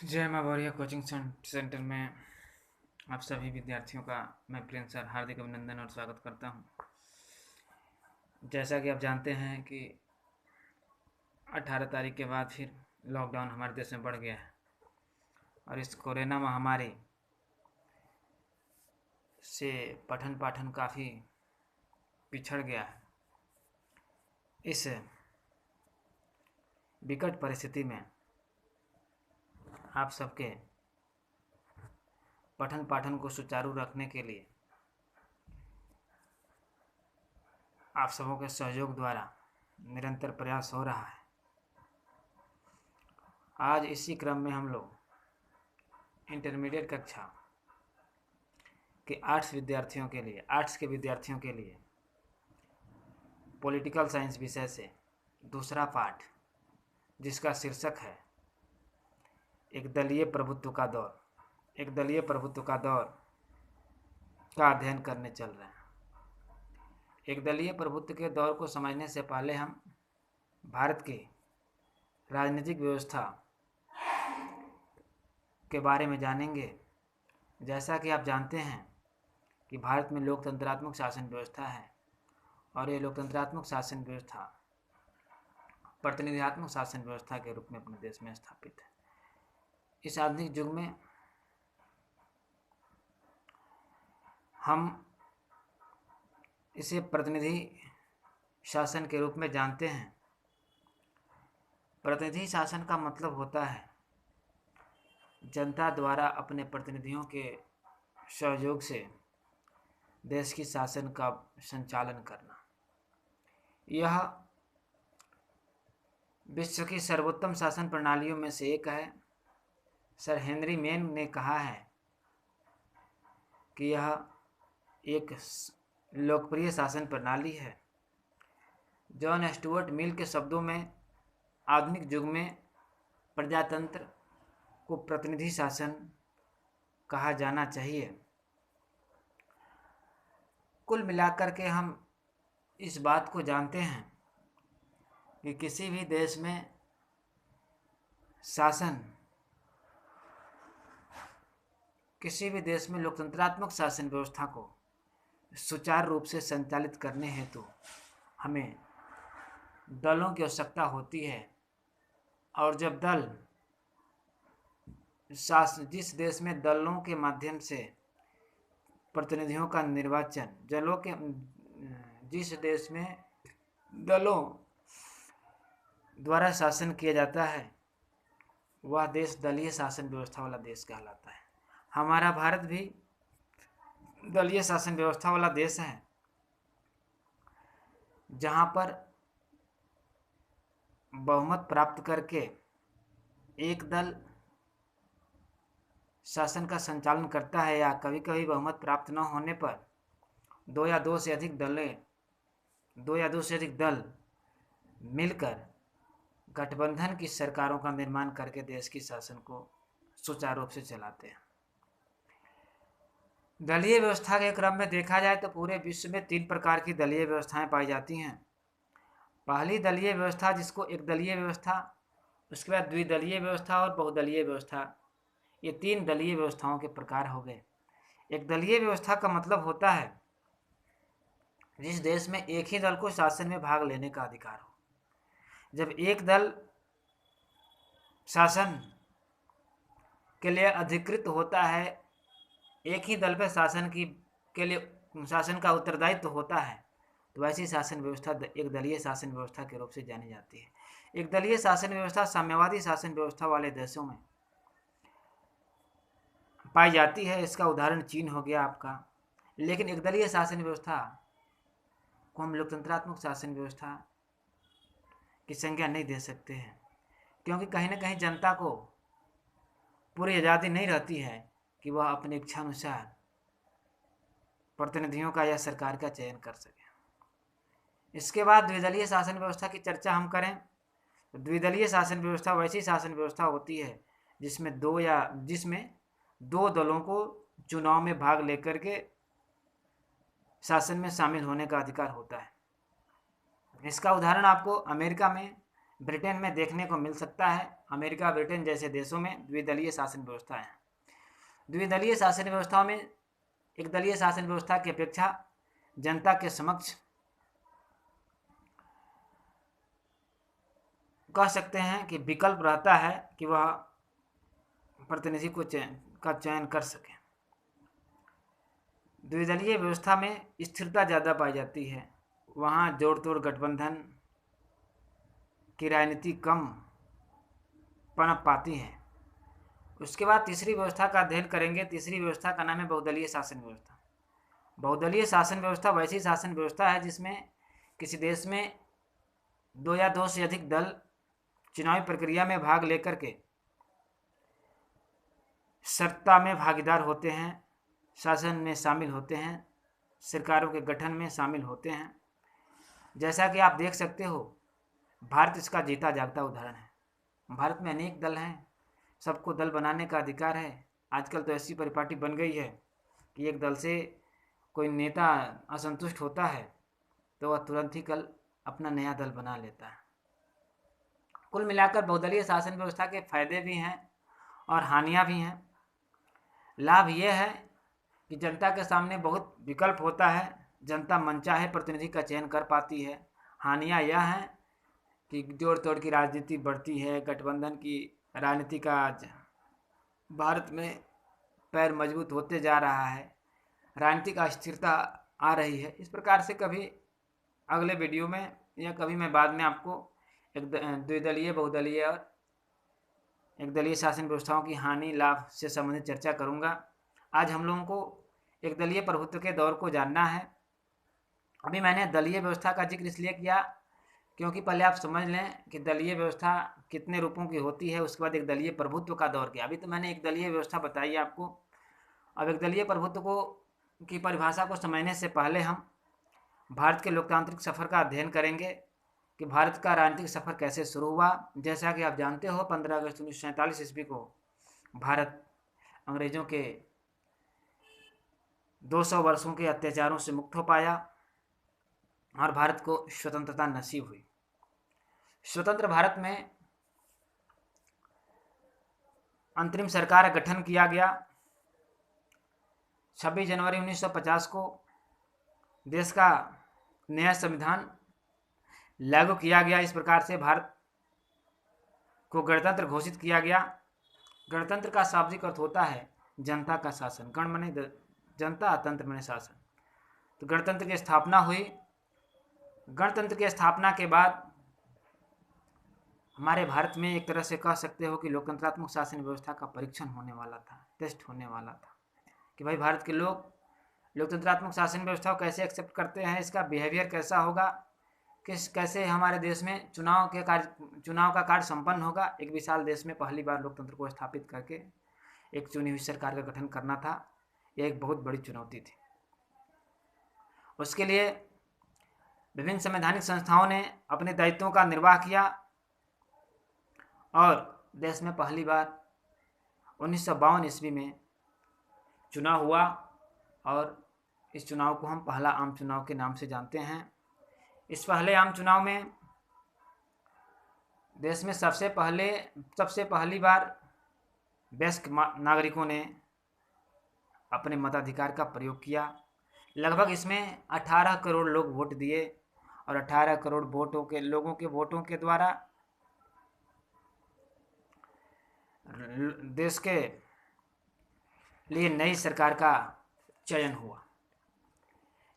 जय माँ warrior coaching centre में आप सभी विद्यार्थियों का मैं प्रिंस सर हार्दिक अभिनंदन और स्वागत करता हूँ। जैसा कि आप जानते हैं कि 18 तारीख के बाद फिर लॉकडाउन हमारे देश में बढ़ गया है और इस कोरोना महामारी से पठन पाठन काफ़ी पिछड़ गया है। इस विकट परिस्थिति में आप सबके पठन पाठन को सुचारू रखने के लिए आप सबों के सहयोग द्वारा निरंतर प्रयास हो रहा है। आज इसी क्रम में हम लोग इंटरमीडिएट कक्षा के आर्ट्स के विद्यार्थियों के लिए पॉलिटिकल साइंस विषय से दूसरा पाठ, जिसका शीर्षक है एक दलीय प्रभुत्व का दौर का अध्ययन करने चल रहे हैं। एक दलीय प्रभुत्व के दौर को समझने से पहले हम भारत की राजनीतिक व्यवस्था के बारे में जानेंगे। जैसा कि आप जानते हैं कि भारत में लोकतंत्रात्मक शासन व्यवस्था है और ये लोकतंत्रात्मक शासन व्यवस्था प्रतिनिधियात्मक शासन व्यवस्था के रूप में अपने देश में स्थापित है। इस आधुनिक युग में हम इसे प्रतिनिधि शासन के रूप में जानते हैं। प्रतिनिधि शासन का मतलब होता है जनता द्वारा अपने प्रतिनिधियों के सहयोग से देश की शासन का संचालन करना। यह विश्व की सर्वोत्तम शासन प्रणालियों में से एक है। सर हेनरी मेन ने कहा है कि यह एक लोकप्रिय शासन प्रणाली है। जॉन स्टुअर्ट मिल के शब्दों में आधुनिक युग में प्रजातंत्र को प्रतिनिधि शासन कहा जाना चाहिए। कुल मिलाकर के हम इस बात को जानते हैं कि किसी भी देश में लोकतंत्रात्मक शासन व्यवस्था को सुचारू रूप से संचालित करने हेतु हमें दलों की आवश्यकता होती है। और जब जिस देश में दलों के माध्यम से प्रतिनिधियों का निर्वाचन जिस देश में दलों द्वारा शासन किया जाता है वह देश दलीय शासन व्यवस्था वाला देश कहलाता है। हमारा भारत भी दलीय शासन व्यवस्था वाला देश है, जहां पर बहुमत प्राप्त करके एक दल शासन का संचालन करता है, या कभी कभी बहुमत प्राप्त न होने पर दो या दो से अधिक दल मिलकर गठबंधन की सरकारों का निर्माण करके देश की शासन को सुचारू रूप से चलाते हैं। दलीय व्यवस्था के क्रम में देखा जाए तो पूरे विश्व में 3 प्रकार की दलीय व्यवस्थाएं पाई जाती हैं। पहली दलीय व्यवस्था, जिसको एक दलीय व्यवस्था, उसके बाद द्विदलीय व्यवस्था और बहुदलीय व्यवस्था, ये 3 दलीय व्यवस्थाओं के प्रकार हो गए। एक दलीय व्यवस्था का मतलब होता है जिस देश में एक ही दल को शासन में भाग लेने का अधिकार हो। जब एक दल शासन के लिए अधिकृत होता है, एक ही दल पर के लिए शासन का उत्तरदायित्व होता है, तो वैसी शासन व्यवस्था एक दलीय शासन व्यवस्था के रूप से जानी जाती है। एक दलीय शासन व्यवस्था साम्यवादी शासन व्यवस्था वाले देशों में पाई जाती है। इसका उदाहरण चीन हो गया आपका। लेकिन एक दलीय शासन व्यवस्था को हम लोकतंत्रात्मक शासन व्यवस्था की संज्ञा नहीं दे सकते हैं, क्योंकि कहीं ना कहीं जनता को पूरी आज़ादी नहीं रहती है कि वह अपनी इच्छानुसार प्रतिनिधियों का या सरकार का चयन कर सके। इसके बाद द्विदलीय शासन व्यवस्था की चर्चा हम करें तो द्विदलीय शासन व्यवस्था वैसी शासन व्यवस्था होती है जिसमें दो दलों को चुनाव में भाग लेकर के शासन में शामिल होने का अधिकार होता है। इसका उदाहरण आपको अमेरिका में ब्रिटेन में देखने को मिल सकता है। अमेरिका, ब्रिटेन जैसे देशों में द्विदलीय शासन व्यवस्था है। द्विदलीय शासन व्यवस्था में एक दलीय शासन व्यवस्था की अपेक्षा जनता के समक्ष कह सकते हैं कि विकल्प रहता है कि वह प्रतिनिधि को चयन कर सके। द्विदलीय व्यवस्था में स्थिरता ज़्यादा पाई जाती है। वहाँ जोड़ तोड़ गठबंधन की राजनीति कम पनप पाती है। उसके बाद तीसरी व्यवस्था का अध्ययन करेंगे। तीसरी व्यवस्था का नाम है बहुदलीय शासन व्यवस्था। बहुदलीय शासन व्यवस्था वैसी शासन व्यवस्था है जिसमें किसी देश में 2 या 2 से अधिक दल चुनावी प्रक्रिया में भाग लेकर के सत्ता में भागीदार होते हैं, शासन में शामिल होते हैं, सरकारों के गठन में शामिल होते हैं। जैसा कि आप देख सकते हो, भारत इसका जीता जागता उदाहरण है। भारत में अनेक दल हैं, सबको दल बनाने का अधिकार है। आजकल तो ऐसी परिपाटी बन गई है कि एक दल से कोई नेता असंतुष्ट होता है तो वह तुरंत ही कल अपना नया दल बना लेता है। कुल मिलाकर बहुदलीय शासन व्यवस्था के फायदे भी हैं और हानियां भी हैं। लाभ यह है कि जनता के सामने बहुत विकल्प होता है, जनता मनचाहे प्रतिनिधि का चयन कर पाती है। हानियां यह हैं कि जोड़ तोड़ की राजनीति बढ़ती है, गठबंधन की राजनीति का आज भारत में पैर मजबूत होते जा रहा है, राजनीतिक अस्थिरता आ रही है। इस प्रकार से कभी अगले वीडियो में या कभी मैं बाद में आपको एक द्विदलीय, बहुदलीय और एक दलीय शासन व्यवस्थाओं की हानि लाभ से संबंधित चर्चा करूंगा। आज हम लोगों को एक दलीय प्रभुत्व के दौर को जानना है। अभी मैंने दलीय व्यवस्था का जिक्र इसलिए किया क्योंकि पहले आप समझ लें कि दलीय व्यवस्था कितने रूपों की होती है, उसके बाद एक दलीय प्रभुत्व का दौर किया। अभी तो मैंने एक दलीय व्यवस्था बताई आपको। अब एक दलीय प्रभुत्व को की परिभाषा को समझने से पहले हम भारत के लोकतांत्रिक सफ़र का अध्ययन करेंगे कि भारत का राजनीतिक सफ़र कैसे शुरू हुआ। जैसा कि आप जानते हो, 15 अगस्त 1947 ईस्वी को भारत अंग्रेज़ों के 200 वर्षों के अत्याचारों से मुक्त हो पाया और भारत को स्वतंत्रता नसीब हुई। स्वतंत्र भारत में अंतरिम सरकार का गठन किया गया। 26 जनवरी 1950 को देश का नया संविधान लागू किया गया। इस प्रकार से भारत को गणतंत्र घोषित किया गया। गणतंत्र का शाब्दिक अर्थ होता है जनता का शासन। गण माने जनता, तंत्र माने शासन। तो गणतंत्र की स्थापना हुई। गणतंत्र की स्थापना के बाद हमारे भारत में एक तरह से कह सकते हो कि लोकतंत्रात्मक शासन व्यवस्था का परीक्षण होने वाला था, टेस्ट होने वाला था कि भाई भारत के लोग लोकतंत्रात्मक शासन व्यवस्था को कैसे एक्सेप्ट करते हैं, इसका बिहेवियर कैसा होगा, कैसे हमारे देश में चुनाव का कार्य संपन्न होगा। एक विशाल देश में पहली बार लोकतंत्र को स्थापित करके एक चुनी हुई सरकार का गठन करना था। यह एक बहुत बड़ी चुनौती थी। उसके लिए विभिन्न संवैधानिक संस्थाओं ने अपने दायित्वों का निर्वाह किया और देश में पहली बार 1952 ईस्वी में चुनाव हुआ और इस चुनाव को हम पहला आम चुनाव के नाम से जानते हैं। इस पहले आम चुनाव में देश में सबसे पहली बार वयस्क नागरिकों ने अपने मताधिकार का प्रयोग किया। लगभग इसमें 18 करोड़ लोग वोट दिए और 18 करोड़ लोगों के वोटों के द्वारा देश के लिए नई सरकार का चयन हुआ।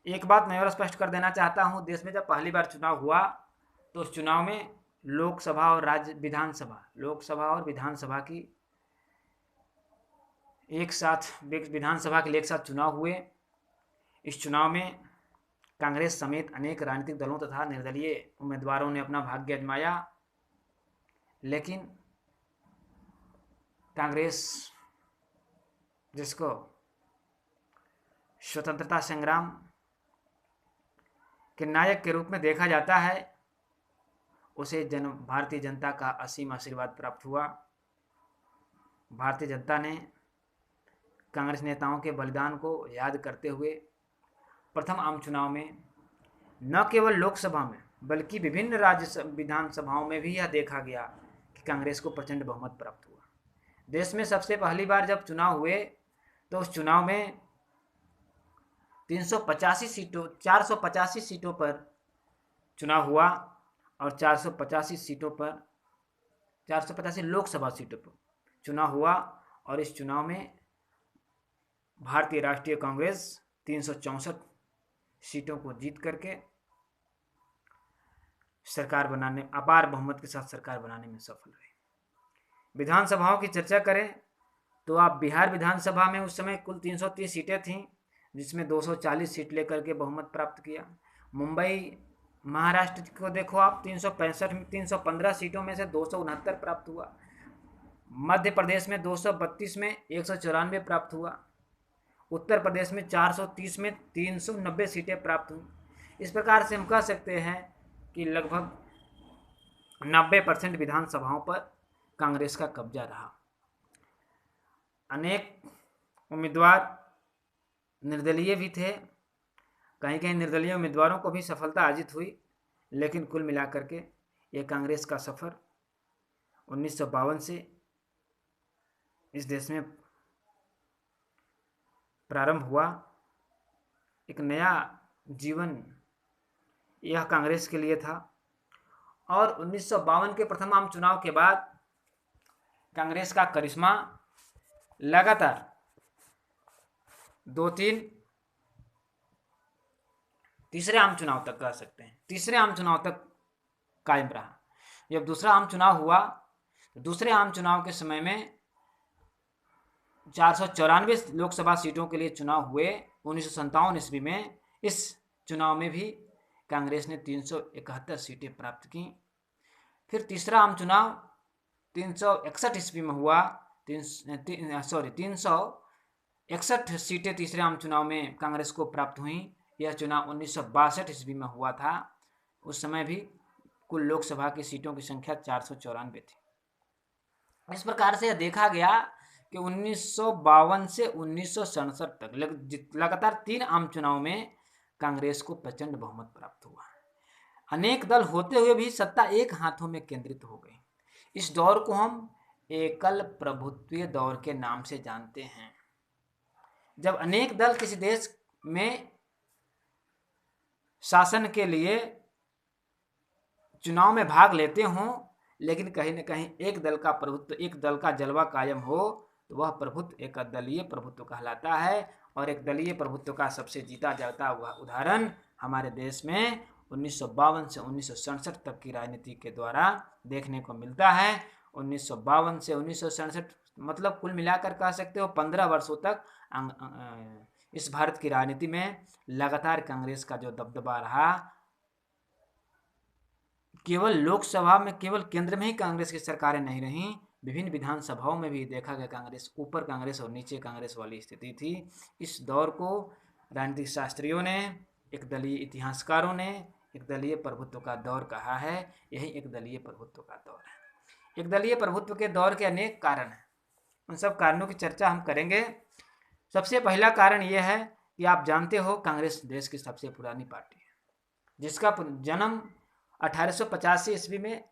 एक बात मैं और स्पष्ट कर देना चाहता हूं, देश में जब पहली बार चुनाव हुआ तो उस चुनाव में लोकसभा और विधानसभा की एक साथ चुनाव हुए। इस चुनाव में कांग्रेस समेत अनेक राजनीतिक दलों तथा निर्दलीय उम्मीदवारों ने अपना भाग्य आजमाया, लेकिन कांग्रेस, जिसको स्वतंत्रता संग्राम के नायक के रूप में देखा जाता है, उसे भारतीय जनता का असीम आशीर्वाद प्राप्त हुआ। भारतीय जनता ने कांग्रेस नेताओं के बलिदान को याद करते हुए प्रथम आम चुनाव में न केवल लोकसभा में बल्कि विभिन्न राज्य विधानसभाओं में भी यह देखा गया कि कांग्रेस को प्रचंड बहुमत प्राप्त हुआ। देश में सबसे पहली बार जब चुनाव हुए तो उस चुनाव में 485 सीटों पर चुनाव हुआ और 485 लोकसभा सीटों पर चुनाव हुआ। और इस चुनाव में भारतीय राष्ट्रीय कांग्रेस 364 सीटों को जीत करके सरकार बनाने, अपार बहुमत के साथ सरकार बनाने में सफल रही। विधानसभाओं की चर्चा करें तो आप बिहार विधानसभा में उस समय कुल 330 सीटें थीं, जिसमें 240 सीट लेकर के बहुमत प्राप्त किया। मुंबई महाराष्ट्र को देखो आप, 365 में 315 सीटों में से 269 प्राप्त हुआ। मध्य प्रदेश में 232 में 194 प्राप्त हुआ। उत्तर प्रदेश में 430 में 390 सीटें प्राप्त हुई। इस प्रकार से हम कह सकते हैं कि लगभग 90% विधानसभाओं पर कांग्रेस का कब्जा रहा। अनेक उम्मीदवार निर्दलीय भी थे, कहीं कहीं निर्दलीय उम्मीदवारों को भी सफलता अर्जित हुई, लेकिन कुल मिलाकर के ये कांग्रेस का सफ़र 1952 से इस देश में प्रारंभ हुआ। एक नया जीवन यह कांग्रेस के लिए था। और 1952 के प्रथम आम चुनाव के बाद कांग्रेस का करिश्मा लगातार 2-3 तीसरे आम चुनाव तक कह सकते हैं, तीसरे आम चुनाव तक कायम रहा। जब दूसरा आम चुनाव हुआ तो दूसरे आम चुनाव के समय में 494 लोकसभा सीटों के लिए चुनाव हुए 1957 ईस्वी में। इस चुनाव में भी कांग्रेस ने 371 सीटें प्राप्त की। फिर तीसरा आम चुनाव 361 ईस्वी में हुआ। 361 सीटें तीसरे आम चुनाव में कांग्रेस को प्राप्त हुई। यह चुनाव 1962 ईस्वी में हुआ था। उस समय भी कुल लोकसभा की सीटों की संख्या 494 थी। इस प्रकार से यह देखा गया कि 1952 से 1967 तक लगातार 3 आम चुनाव में कांग्रेस को प्रचंड बहुमत प्राप्त हुआ। अनेक दल होते हुए भी सत्ता एक हाथों में केंद्रित हो गई। इस दौर को हम एकल प्रभुत्वीय दौर के नाम से जानते हैं। जब अनेक दल किसी देश में शासन के लिए चुनाव में भाग लेते हों, लेकिन कहीं न कहीं एक दल का प्रभुत्व, एक दल का जलवा कायम हो, तो वह प्रभुत्व एक दलीय प्रभुत्व कहलाता है। और एक दलीय प्रभुत्व का सबसे जीता जाता हुआ उदाहरण हमारे देश में 1952 से 1967 तक की राजनीति के द्वारा देखने को मिलता है। 1952 से 1967 मतलब कुल मिलाकर कह सकते हो 15 वर्षों तक इस भारत की राजनीति में लगातार कांग्रेस का जो दबदबा रहा। केवल लोकसभा में, केवल केंद्र में ही कांग्रेस की सरकारें नहीं रहीं, विभिन्न विधानसभाओं में भी देखा गया कांग्रेस, ऊपर कांग्रेस और नीचे कांग्रेस वाली स्थिति थी। इस दौर को राजनीतिक शास्त्रियों ने, एक दलीय इतिहासकारों ने एक दलीय प्रभुत्व का दौर कहा है। यही एक दलीय प्रभुत्व का दौर है। एक दलीय प्रभुत्व के दौर के अनेक कारण हैं, उन सब कारणों की चर्चा हम करेंगे। सबसे पहला कारण यह है कि आप जानते हो कांग्रेस देश की सबसे पुरानी पार्टी है, जिसका जन्म 1885 ईस्वी में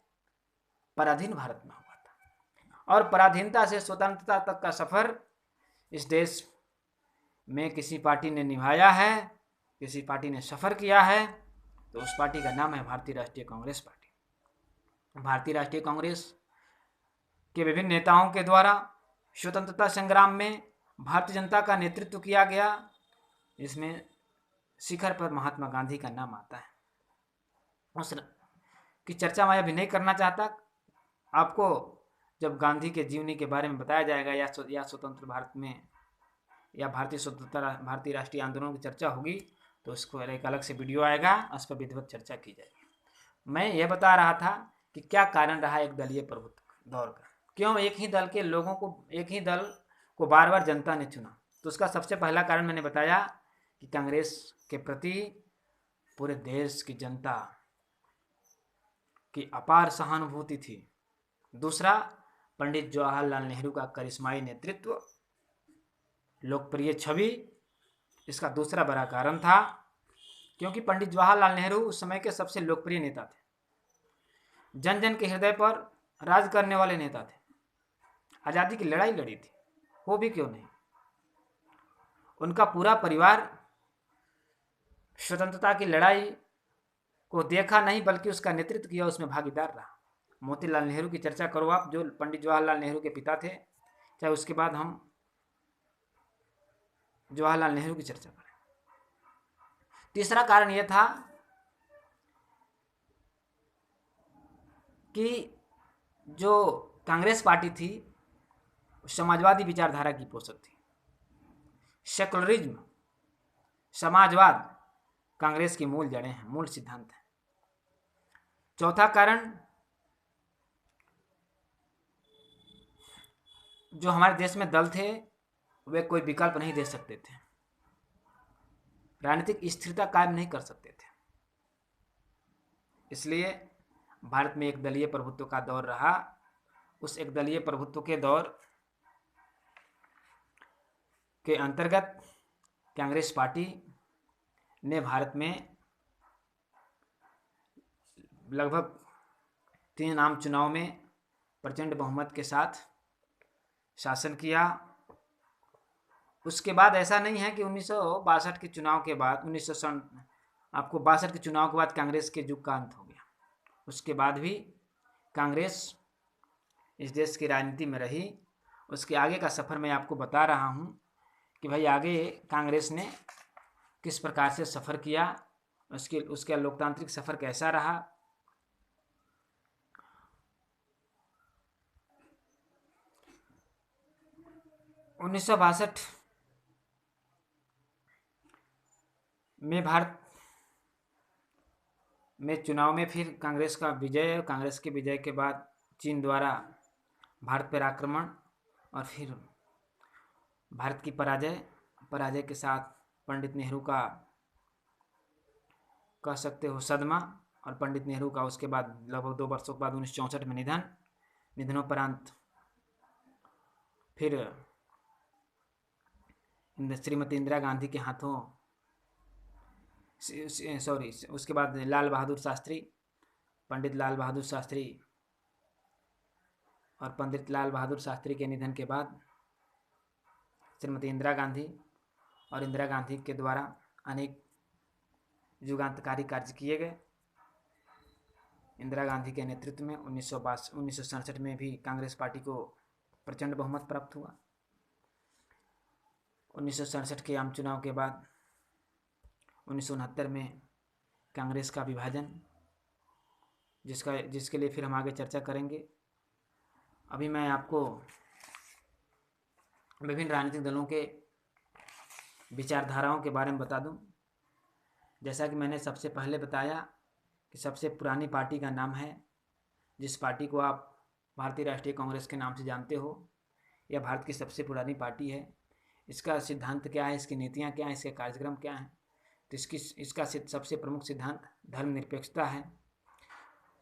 पराधीन भारत में हुआ था। और पराधीनता से स्वतंत्रता तक का सफर इस देश में किसी पार्टी ने निभाया है, किसी पार्टी ने सफर किया है, तो उस पार्टी का नाम है भारतीय राष्ट्रीय कांग्रेस पार्टी। भारतीय राष्ट्रीय कांग्रेस के विभिन्न नेताओं के द्वारा स्वतंत्रता संग्राम में भारतीय जनता का नेतृत्व किया गया। इसमें शिखर पर महात्मा गांधी का नाम आता है। उस की चर्चा मैं अभी नहीं करना चाहता। आपको जब गांधी के जीवनी के बारे में बताया जाएगा या स्वतंत्र भारत में या भारतीय राष्ट्रीय आंदोलन की चर्चा होगी, तो उसको एक अलग से वीडियो आएगा, उस पर विधिवत चर्चा की जाएगी। मैं यह बता रहा था कि क्या कारण रहा एक दलीय प्रभुत्व दौर का, क्यों एक ही दल के लोगों को, एक ही दल को बार बार जनता ने चुना। तो उसका सबसे पहला कारण मैंने बताया कि कांग्रेस के प्रति पूरे देश की जनता की अपार सहानुभूति थी। दूसरा, पंडित जवाहरलाल नेहरू का करिश्माई नेतृत्व, लोकप्रिय छवि, इसका दूसरा बड़ा कारण था। क्योंकि पंडित जवाहरलाल नेहरू उस समय के सबसे लोकप्रिय नेता थे, जन जन के हृदय पर राज करने वाले नेता थे। आज़ादी की लड़ाई लड़ी थी, हो भी क्यों नहीं। उनका पूरा परिवार स्वतंत्रता की लड़ाई को देखा नहीं बल्कि उसका नेतृत्व किया, उसमें भागीदार रहा। मोतीलाल नेहरू की चर्चा करो आप, जो पंडित जवाहरलाल नेहरू के पिता थे, चाहे उसके बाद हम जवाहरलाल नेहरू की चर्चा करें। तीसरा कारण यह था कि जो कांग्रेस पार्टी थी समाजवादी विचारधारा की पोषक थी। सेकुलरिज्म, समाजवाद कांग्रेस की मूल जड़ें हैं, मूल सिद्धांत है। चौथा कारण, जो हमारे देश में दल थे वे कोई विकल्प नहीं दे सकते थे, राजनीतिक स्थिरता कायम नहीं कर सकते थे। इसलिए भारत में एक दलीय प्रभुत्व का दौर रहा। उस एक दलीय प्रभुत्व के दौर के अंतर्गत कांग्रेस पार्टी ने भारत में लगभग 3 आम चुनाव में प्रचंड बहुमत के साथ शासन किया। उसके बाद ऐसा नहीं है कि 1962 के चुनाव के बाद 1962 के चुनाव के बाद कांग्रेस के युग का अंत हो गया। उसके बाद भी कांग्रेस इस देश की राजनीति में रही। उसके आगे का सफ़र मैं आपको बता रहा हूँ कि भाई आगे कांग्रेस ने किस प्रकार से सफ़र किया, उसका लोकतांत्रिक सफ़र कैसा रहा। उन्नीस में भारत में चुनाव में फिर कांग्रेस का विजय, कांग्रेस के विजय के बाद चीन द्वारा भारत पर आक्रमण और फिर भारत की पराजय के साथ पंडित नेहरू का कह सकते हो सदमा, और पंडित नेहरू का उसके बाद लगभग 2 वर्षों के बाद 1964 में निधनोपरांत फिर श्रीमती इंदिरा गांधी के हाथों उसके बाद लाल बहादुर शास्त्री, पंडित लाल बहादुर शास्त्री और पंडित लाल बहादुर शास्त्री के निधन के बाद श्रीमती इंदिरा गांधी और इंदिरा गांधी के द्वारा अनेक युगांतकारी कार्य किए गए। इंदिरा गांधी के नेतृत्व में 1967 में भी कांग्रेस पार्टी को प्रचंड बहुमत प्राप्त हुआ। 1967 के आम चुनाव के बाद 1969 में कांग्रेस का विभाजन, जिसके लिए फिर हम आगे चर्चा करेंगे। अभी मैं आपको विभिन्न राजनीतिक दलों के विचारधाराओं के बारे में बता दूं। जैसा कि मैंने सबसे पहले बताया कि सबसे पुरानी पार्टी का नाम है, जिस पार्टी को आप भारतीय राष्ट्रीय कांग्रेस के नाम से जानते हो, यह भारत की सबसे पुरानी पार्टी है। इसका सिद्धांत क्या है, इसकी नीतियाँ क्या हैं, इसके कार्यक्रम क्या हैं? तो इसका सबसे प्रमुख सिद्धांत धर्मनिरपेक्षता है,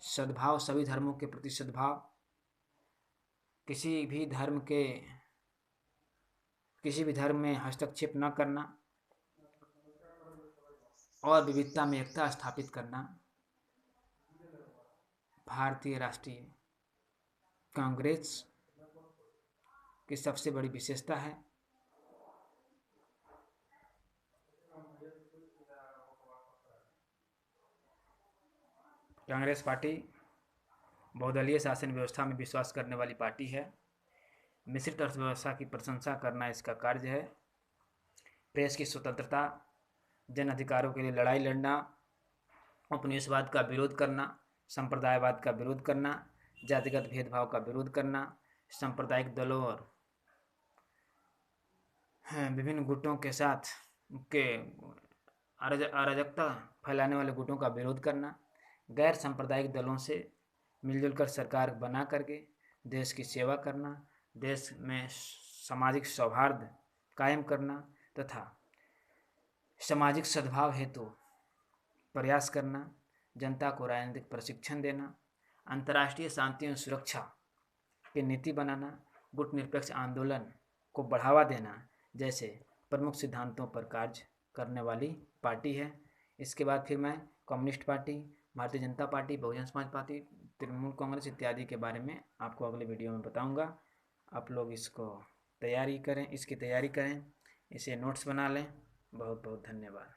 सद्भाव, सभी धर्मों के प्रति सद्भाव, किसी भी धर्म में हस्तक्षेप न करना और विविधता में एकता स्थापित करना भारतीय राष्ट्रीय कांग्रेस की सबसे बड़ी विशेषता है। कांग्रेस पार्टी बहुदलीय शासन व्यवस्था में विश्वास करने वाली पार्टी है। मिश्रित अर्थव्यवस्था की प्रशंसा करना इसका कार्य है। प्रेस की स्वतंत्रता, जन अधिकारों के लिए लड़ाई लड़ना, उपनिवेशवाद का विरोध करना, संप्रदायवाद का विरोध करना, जातिगत भेदभाव का विरोध करना, सांप्रदायिक दलों और विभिन्न गुटों के साथ के अराजकता फैलाने वाले गुटों का विरोध करना, गैर सांप्रदायिक दलों से मिलजुल कर सरकार बना करके देश की सेवा करना, देश में सामाजिक सौहार्द कायम करना तथा सामाजिक सद्भाव हेतु प्रयास करना, जनता को राजनीतिक प्रशिक्षण देना, अंतर्राष्ट्रीय शांति और सुरक्षा की नीति बनाना, गुट निरपेक्ष आंदोलन को बढ़ावा देना जैसे प्रमुख सिद्धांतों पर कार्य करने वाली पार्टी है। इसके बाद फिर मैं communist party, Bharatiya Janata party, Bahujan Samaj party, Trinamool Congress इत्यादि के बारे में आपको अगले वीडियो में बताऊंगा। आप लोग इसकी तैयारी करें, इसे नोट्स बना लें। बहुत बहुत धन्यवाद।